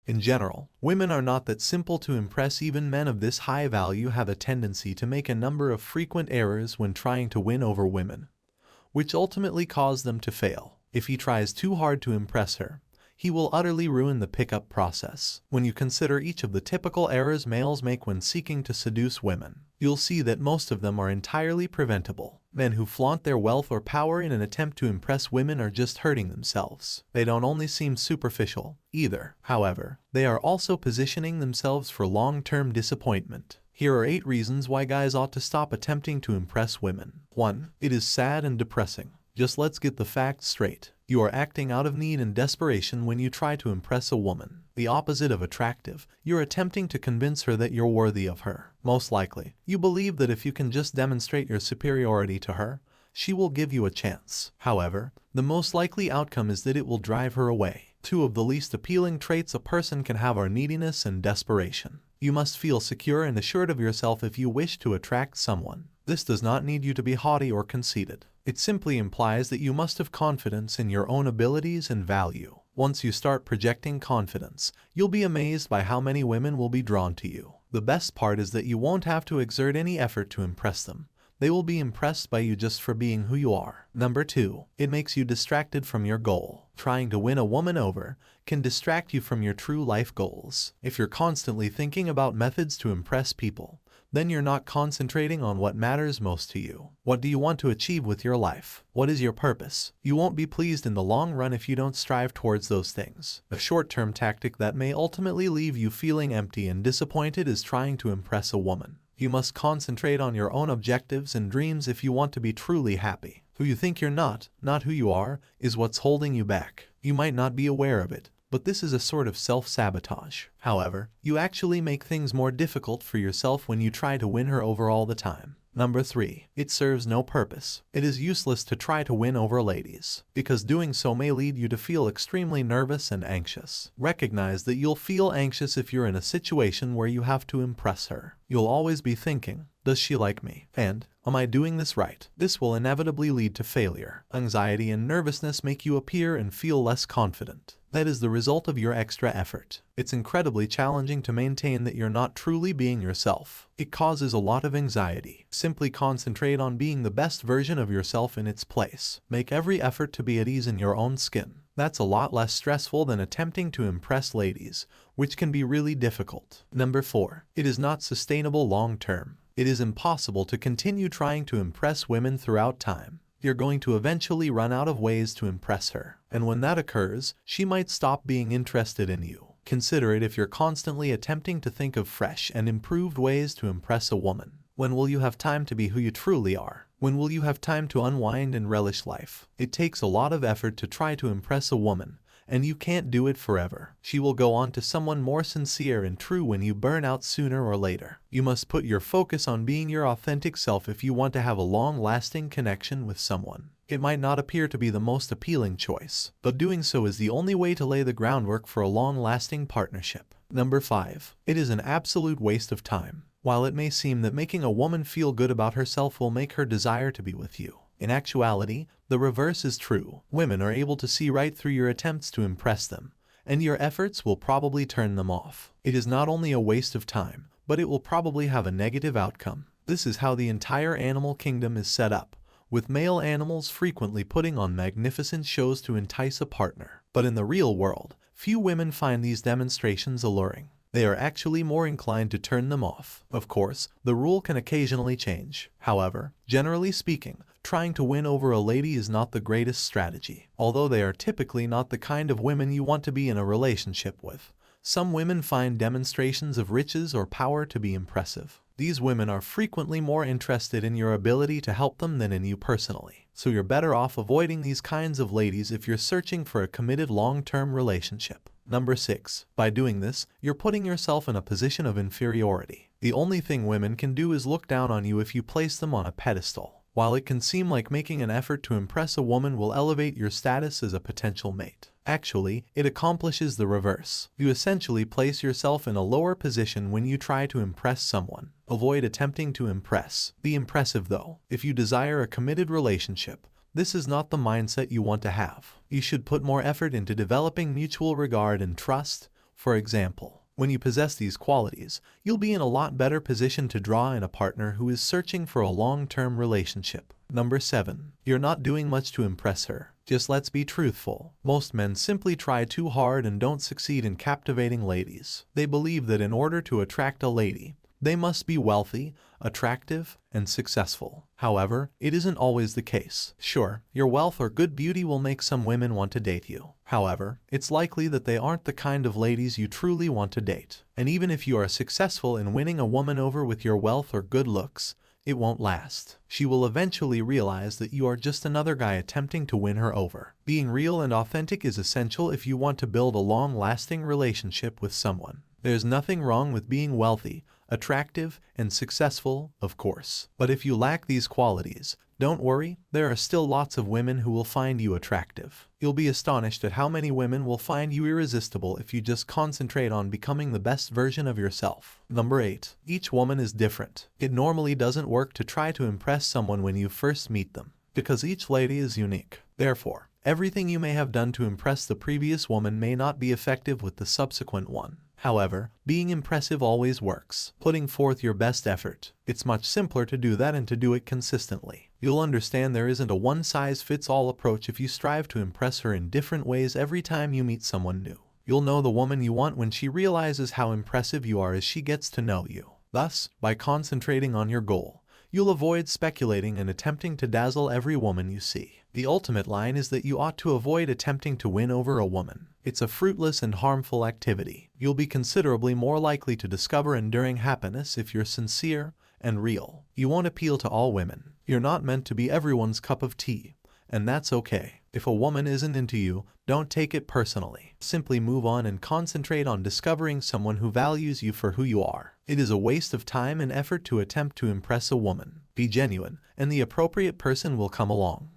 In general, women are not that simple to impress. Even men of this high value have a tendency to make a number of frequent errors when trying to win over women, which ultimately cause them to fail. If he tries too hard to impress her, he will utterly ruin the pickup process. When you consider each of the typical errors males make when seeking to seduce women, you'll see that most of them are entirely preventable. Men who flaunt their wealth or power in an attempt to impress women are just hurting themselves. They don't only seem superficial, either. However, they are also positioning themselves for long-term disappointment. Here are 8 reasons why guys ought to stop attempting to impress women. 1. It is sad and depressing. Just let's get the facts straight. You are acting out of need and desperation when you try to impress a woman. The opposite of attractive, you're attempting to convince her that you're worthy of her. Most likely, you believe that if you can just demonstrate your superiority to her, she will give you a chance. However, the most likely outcome is that it will drive her away. 2 of the least appealing traits a person can have are neediness and desperation. You must feel secure and assured of yourself if you wish to attract someone. This does not need you to be haughty or conceited. It simply implies that you must have confidence in your own abilities and value. Once you start projecting confidence, you'll be amazed by how many women will be drawn to you. The best part is that you won't have to exert any effort to impress them. They will be impressed by you just for being who you are. Number 2, it makes you distracted from your goal. Trying to win a woman over can distract you from your true life goals. If you're constantly thinking about methods to impress people, then you're not concentrating on what matters most to you. What do you want to achieve with your life? What is your purpose? You won't be pleased in the long run if you don't strive towards those things. A short-term tactic that may ultimately leave you feeling empty and disappointed is trying to impress a woman. You must concentrate on your own objectives and dreams if you want to be truly happy. Who you think you're not who you are, is what's holding you back. You might not be aware of it, but this is a sort of self-sabotage. However, you actually make things more difficult for yourself when you try to win her over all the time. Number 3, it serves no purpose. It is useless to try to win over ladies, because doing so may lead you to feel extremely nervous and anxious. Recognize that you'll feel anxious if you're in a situation where you have to impress her. You'll always be thinking, does she like me? And, am I doing this right? This will inevitably lead to failure. Anxiety and nervousness make you appear and feel less confident. That is the result of your extra effort. It's incredibly challenging to maintain that you're not truly being yourself. It causes a lot of anxiety. Simply concentrate on being the best version of yourself in its place. Make every effort to be at ease in your own skin. That's a lot less stressful than attempting to impress ladies, which can be really difficult. Number 4, it is not sustainable long term. It is impossible to continue trying to impress women throughout time. You're going to eventually run out of ways to impress her. And when that occurs, she might stop being interested in you. Consider it if you're constantly attempting to think of fresh and improved ways to impress a woman. When will you have time to be who you truly are? When will you have time to unwind and relish life? It takes a lot of effort to try to impress a woman, and you can't do it forever. She will go on to someone more sincere and true when you burn out sooner or later. You must put your focus on being your authentic self if you want to have a long-lasting connection with someone. It might not appear to be the most appealing choice, but doing so is the only way to lay the groundwork for a long-lasting partnership. Number 5, it is an absolute waste of time. While it may seem that making a woman feel good about herself will make her desire to be with you, in actuality, the reverse is true. Women are able to see right through your attempts to impress them, and your efforts will probably turn them off. It is not only a waste of time, but it will probably have a negative outcome. This is how the entire animal kingdom is set up, with male animals frequently putting on magnificent shows to entice a partner. But in the real world, few women find these demonstrations alluring. They are actually more inclined to turn them off. Of course, the rule can occasionally change. However, generally speaking, trying to win over a lady is not the greatest strategy. Although they are typically not the kind of women you want to be in a relationship with, some women find demonstrations of riches or power to be impressive. These women are frequently more interested in your ability to help them than in you personally. So you're better off avoiding these kinds of ladies if you're searching for a committed long-term relationship. Number 6. By doing this, you're putting yourself in a position of inferiority. The only thing women can do is look down on you if you place them on a pedestal. While it can seem like making an effort to impress a woman will elevate your status as a potential mate, actually, it accomplishes the reverse. You essentially place yourself in a lower position when you try to impress someone. Avoid attempting to impress. Be impressive though. If you desire a committed relationship, this is not the mindset you want to have. You should put more effort into developing mutual regard and trust, For example, when you possess these qualities, you'll be in a lot better position to draw in a partner who is searching for a long-term relationship. Number 7. You're not doing much to impress her. Just let's be truthful. Most men simply try too hard and don't succeed in captivating ladies. They believe that in order to attract a lady, they must be wealthy, attractive, and successful. However, it isn't always the case. Sure, your wealth or good beauty will make some women want to date you. However, it's likely that they aren't the kind of ladies you truly want to date. And even if you are successful in winning a woman over with your wealth or good looks, it won't last. She will eventually realize that you are just another guy attempting to win her over. Being real and authentic is essential if you want to build a long-lasting relationship with someone. There's nothing wrong with being wealthy, attractive, and successful, of course. But if you lack these qualities, don't worry, there are still lots of women who will find you attractive. You'll be astonished at how many women will find you irresistible if you just concentrate on becoming the best version of yourself. Number 8. Each woman is different. It normally doesn't work to try to impress someone when you first meet them, because each lady is unique. Therefore, everything you may have done to impress the previous woman may not be effective with the subsequent one. However, being impressive always works. Putting forth your best effort. It's much simpler to do that and to do it consistently. You'll understand there isn't a one-size-fits-all approach if you strive to impress her in different ways every time you meet someone new. You'll know the woman you want when she realizes how impressive you are as she gets to know you. Thus, by concentrating on your goal, you'll avoid speculating and attempting to dazzle every woman you see. The ultimate line is that you ought to avoid attempting to win over a woman. It's a fruitless and harmful activity. You'll be considerably more likely to discover enduring happiness if you're sincere and real. You won't appeal to all women. You're not meant to be everyone's cup of tea, and that's okay. If a woman isn't into you, don't take it personally. Simply move on and concentrate on discovering someone who values you for who you are. It is a waste of time and effort to attempt to impress a woman. Be genuine, and the appropriate person will come along.